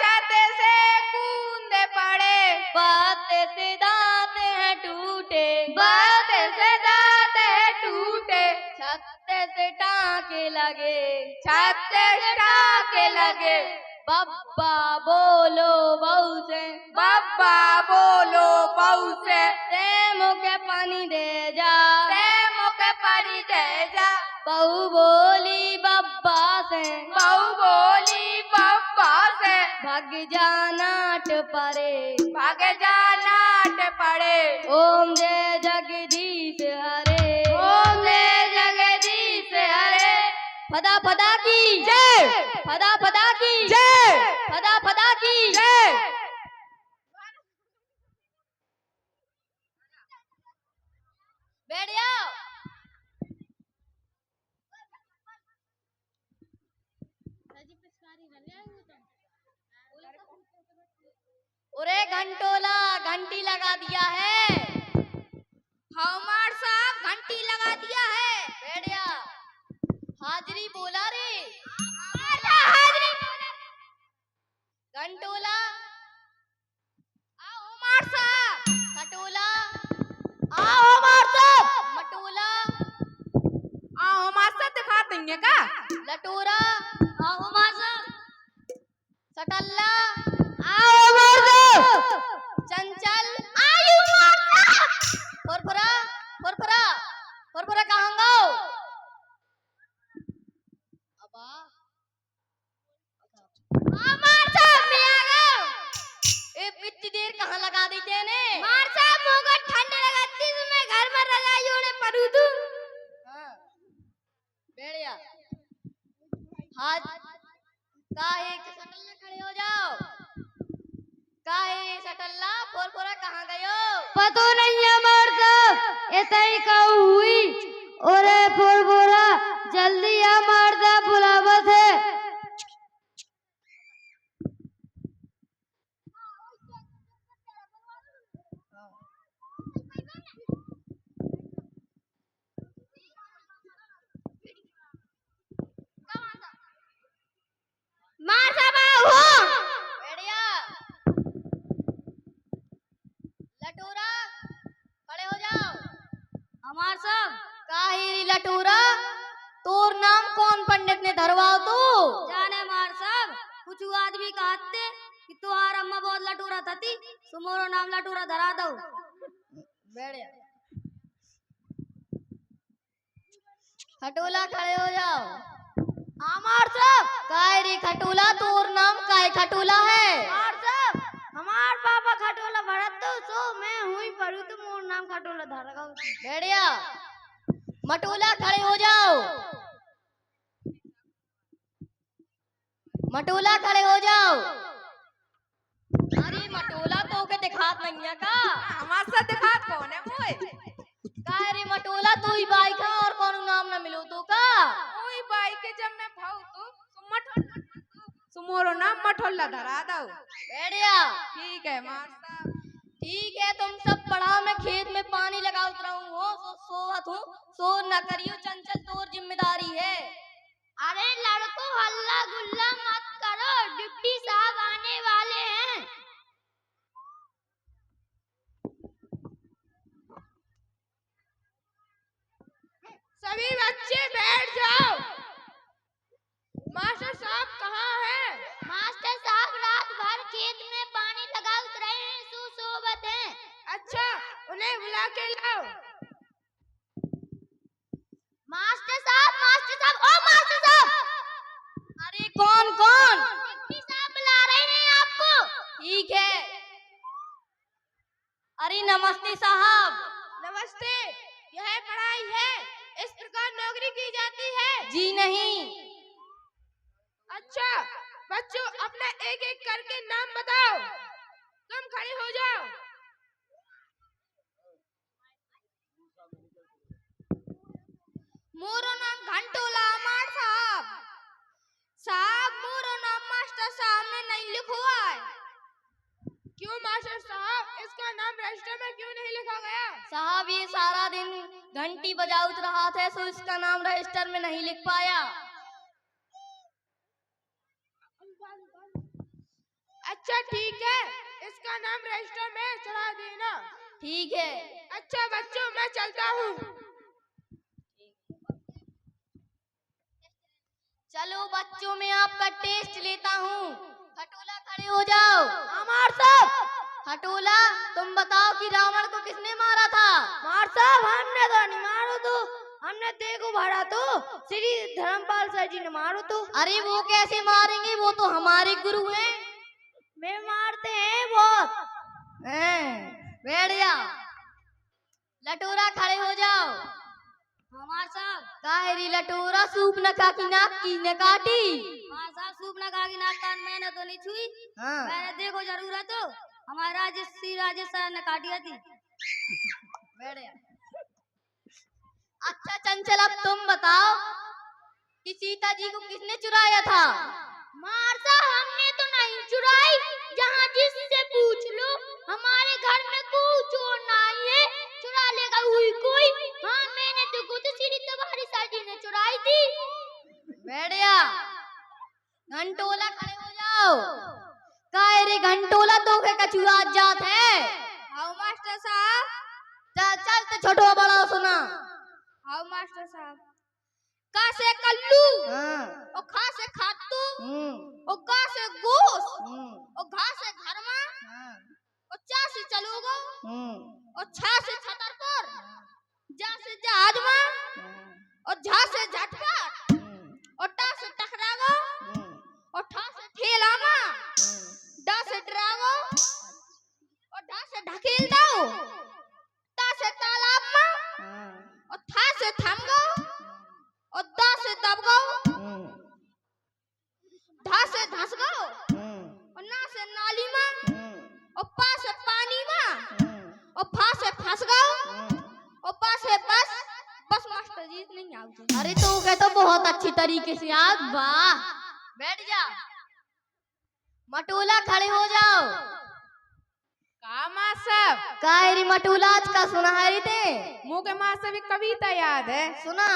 छत से कूद पड़े, बात से दांत है टूटे, बात से दांत है टूटे, छत से टाँके लगे, छत से टाँके लगे। बब्बा बोलो बहू से, बब्बा बोलो बहू से, ते मुझे पानी दे जा, ते मुझे पानी दे जा। बहू बोली बब्बा से, बहू बोली बब्बा से, भाग जा नाट परे, भाग जा नाट पड़े। ओम जय जगदीश हरे, ओम जय जगदीश हरे। फदा फदा की जय, फदा फदा की जय, फदा फदा की जय। बैठ जाओ। अरे घंटोला घंटी लगा दिया है। हमार साहब घंटी लगा दिया है। बैठ जा। हाजरी बोला रे, हाजरी घंटोला आओ हमार साहब, खटोला आओ हमार साहब, मटोला आओ हमार साहब दिखा देंगे का। लटोरा आओ मासा, सटल्ला आओ हमार साहब, चंचल आयु हमार साहब, फुरफुरा फुरफुरा फुरफुरा कहाँ गो? अबा हमार साहब मैं आ गया। इतनी देर कहाँ लगा दी तेने? मार साहब मुझे ठंड लगती तो मैं घर में रजाई ओढ़े पड़ू तू। बैठ जा। हाथ काहे सटल्ला खड़े हो जाओ। काहे सटल्ला फुरफुरा कहाँ गयो? पतो नहीं है मार साहब, ऐसा ही कहूँ हुई। ओरे फुरफुरा जल्दी आ मार साहब, बुलावत है। मार साहब आओ। बढ़िया। लटूरा खड़े हो जाओ। हमार साहब काहे लटूरा, तोर नाम कौन पंडित ने धरवाओ तू? जाने मार साहब, कुछ आदमी कहते कि तुम्हारा अम्मा बहुत लटूरा थी, तुम्हारा नाम लटूरा धरा दो। बढ़िया। खटोला खड़े हो जाओ। हमार साहब, काहे रे खटोला, तोर नाम काहे खटोला है? मार साहब हमार पापा खटोला भरत तो सो मैं हुई पढ़ू तो मोर नाम खटोला धर गो। बढ़िया। मटोला खड़े हो जाओ। मटोला खड़े हो जाओ। अरे मटोला तो के दिखात नहीं है का? हमार साहब दिखा कौन है मोए? काहे रे मटोला, तू ही बाई का और कौन नाम ना मिलो तो का? ओई बाई के जब मैं भाऊ तो सुमोरो नाम मठोला धरा दो। बढ़िया। ठीक है मार साहब। ठीक है, तुम सब पढ़ाओ, मैं खेत में पानी लगा उतरा हूँ, सोवत हूँ, शोर न करियो, चंचल तोर जिम्मेदारी है। अरे लड़को हल्ला गुल्ला मत करो, डिप्टी साहब आने वाले हैं। सभी बच्चे बैठ जाओ। मास्टर साहब कहाँ हैं? मास्टर साहब रात भर खेत में पानी लगा उतरे हैं, सोवत हैं। अच्छा, उन्हें बुला के लाओ। मास्टर साहब, ओ मास्टर साहब। अरे कौन कौन? डिप्टी साहब बुला रहे हैं आपको। ठीक है। अरे नमस्ते साहब। नमस्ते, यह पढ़ाई है, इस प्रकार नौकरी की जाती है? जी नहीं। अच्छा बच्चों, अपना एक एक करके नाम बताओ। तुम खड़े हो जाओ। मोरो नाम घंटोला मार साहब। साहब मोरो नाम मास्टर साहब ने नहीं लिखा है। क्यों मास्टर साहब, इसका नाम रजिस्टर में क्यों नहीं लिखा गया? साहब ये सारा दिन घंटी बजाउत रहा था, सो इसका नाम रजिस्टर में नहीं लिख पाया। अच्छा ठीक है, इसका नाम रजिस्टर में चढ़ा देना। ठीक है। अच्छा बच्चों, मैं चलता हूँ। चलो बच्चों, मैं आपका टेस्ट लेता हूँ। खटोला खड़े हो जाओ। मार साहब। खटोला, तुम बताओ कि रावण को किसने मारा था? मार साहब, हमने तो नहीं मारो तो, हमने देखो भरा तो श्री धर्मपाल सर जी ने मारो तो। अरे वो कैसे मारेंगे, वो तो हमारे गुरु हैं। वे मारते हैं बहुत। बैठ जा। लटोरा खड़े हो जाओ। मार साहब। काहेरी लटोरा, सूप न खा की नाक की न काटी। मार साहब, सूप ना खा के नाक कान मैंने तो नहीं छुई। हाँ। मैंने देखो जरूर है तो हमारा राजेश सर ने काटिया थी। बैठ जा। अच्छा चंचल, अब तुम बताओ कि सीता जी को किसने चुराया था? मार साहब, हमने तो नहीं चुराई, जहाँ जिससे पूछ लो, हमारे घर में कोई चोर नहीं है, चुरा लेगा हुई कोई। हाँ, मैंने तो खुद श्री तुम्हारी सर जी ने चुराई थी। बैठ जा। घंटोला खड़े हो जाओ। काहे रे घंटोला, तो के कछुआ जात है। आओ मास्टर साहब। चल चल तो छोटो बड़ा सुना। आओ मास्टर साहब। का से कल्लू, हाँ। और खा से खातू, और गा से गोस, और घा से घरमा, और चा से चलोगो, और छा से छतरपुर, जा से जहाजमा, और झा से झटपट, और टा से टकरागो, और ठा से ठेलामा, डा से डरागो, और ढा से ढकेल दो, ता से तालाब में, और था से थम गो, और दा से दब गो, धा से धस गो, और ना से नाली में, और पा से पानी में, और फा से फंस गो, और पा से बस मास्टर जी नहीं आउट। अरे तू के तो बहुत अच्छी तरीके से याद। वाह। बैठ जा। मटोला खड़े हो जाओ। का माँ सब? कायरी मटोला, आज का सुनहरी थे। मुझे माँ सब एक कविता याद है। सुना।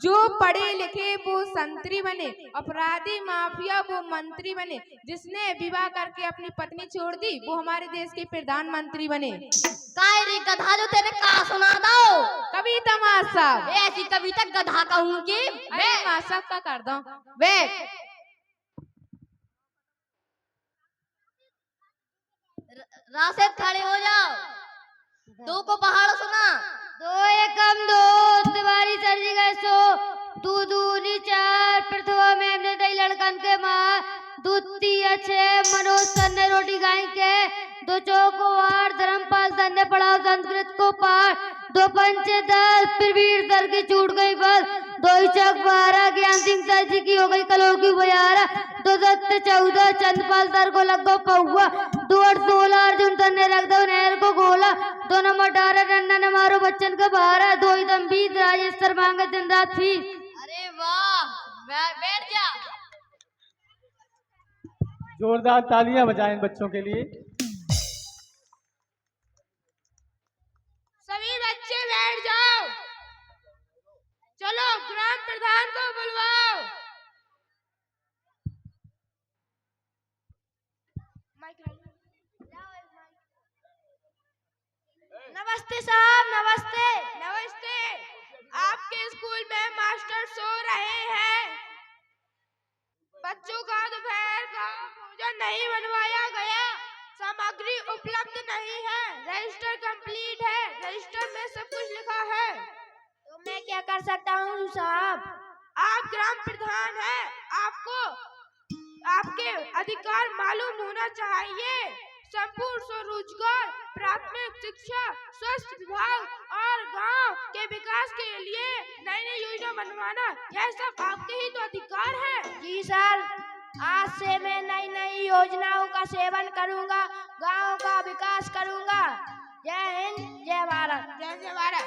जो पढ़े लिखे वो संतरी बने, अपराधी माफिया वो मंत्री बने, जिसने विवाह करके अपनी पत्नी छोड़ दी वो हमारे देश के प्रधानमंत्री बने। कायरी गधा, जो तेरे का सुना दो। कविता माँ साहब। ऐसी कविता गधा कहूँगी। अरे माँ साहब का कर दो। वे राशिद खड़े हो जाओ। दो को पहाड़ सुना। दो एकम दो, तुम्हारी सर जी गए सो, दू दूनी चार, प्रथमा में हमने दही लड़कन के मार, दूती अच्छे मनोज सर ने रोटी गाय के, दो चौको आठ, धर्मपाल सर ने पढ़ाओ संस्कृत को पार, दो पंचे 10, फिर वीर सर की छूट गई बस, दो चौक 12, ज्ञान सिंह सर जी की हो गई कलोड़ की 12, दो सत्य 14, चंद्रपाल सर को लग गो पौआ, दो 8 16, अर्जुन सर ने रख दो नहर को गोला, 2 नंबर 18, रन्ना ने मारो बच्चन का 12, 2 एकदम 20, राजेश सर मांगे दिन रात फीस। अरे वाह। बैठ जा। जोरदार तालियां बजाएं इन बच्चों के लिए। सभी बच्चे बैठ जाओ। चलो ग्राम प्रधान को बुलवाओ। नमस्ते साहब, नमस्ते। नमस्ते। आपके स्कूल में मास्टर सो रहे हैं। बच्चों का दोपहर का भोजन नहीं बनवाया गया, सामग्री उपलब्ध नहीं है, रजिस्टर कंप्लीट है, रजिस्टर में सब कुछ लिखा है। तो मैं क्या कर सकता हूँ साहब? आप ग्राम प्रधान हैं, आपको आपके अधिकार मालूम होना चाहिए। संपूर्ण स्वरोजगार, प्राथमिक शिक्षा, स्वास्थ्य विभाग और गांव के विकास के लिए नई नई योजना बनवाना, यह सब आपके ही तो अधिकार है। जी सर, आज से मैं नई नई योजनाओं का सेवन करूंगा, गांव का विकास करूंगा। जय हिंद, जय भारत। जय जय भारत।